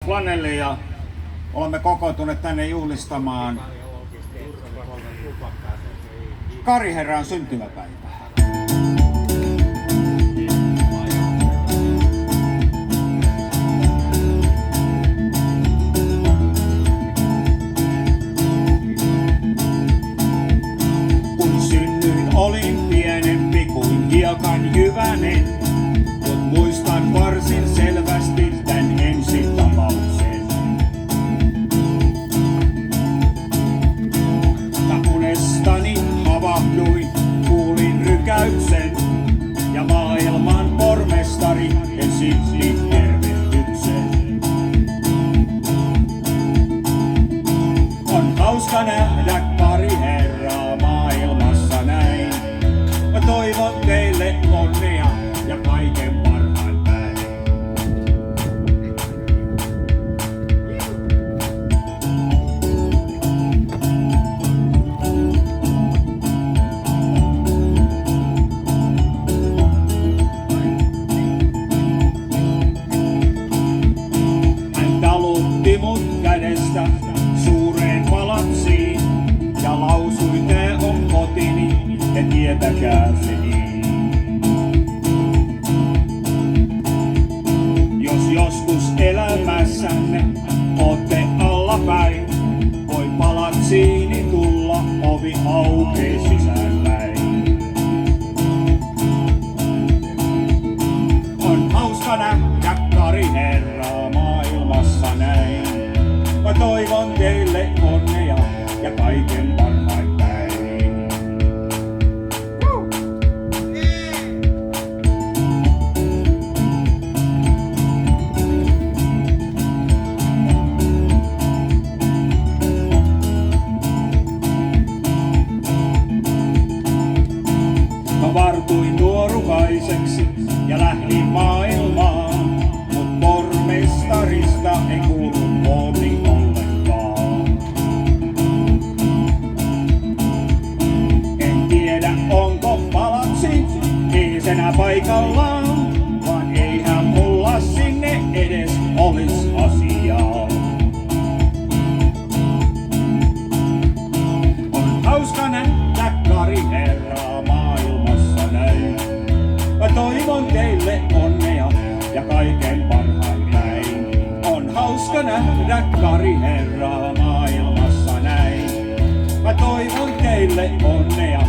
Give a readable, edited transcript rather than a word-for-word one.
Flanelli ja olemme kokoontuneet tänne juhlistamaan Kariherran syntymäpäivää. Kun synnyin, olin pienempi kuin hiekan jyvänen, mut muistan varsin selvästi tän ensitapauksen. Unestani havahduin, kuulin rykäyksen ja maailman pormestari esitti tervehdyksen. On hauska nähdä Kariherraa maailmassa näin. Mä toivon teille onnea ja kaiken parhaan päin. Hän talutti mut kädestä suureen palatsiin ja lausui, tää on kotini ja tietäkää se niin. Jos joskus elämässänne ootte allapäin, voi palatsiini tulla, ovi aukee sisäänpäin. On hauska nähdä Kariherraa maailmassa näin. Mä toivon teille onnea ja kaiken parhain päin. Mä vartuin nuorukaiseksi ja lähdin maailmaan, mut pormestarista ei kuulu onni ollenkaan. En tiedä onko palatsi iisenä paikallaan, vaan eihän mulla sinne edes olis asiaa. On hauska nähdä Kariherraa maailmassa näin. Mä toivon teille onnea ja kaiken parhain päin. On hauska nähdä Kariherraa maailmassa näin. Mä toivon teille onnea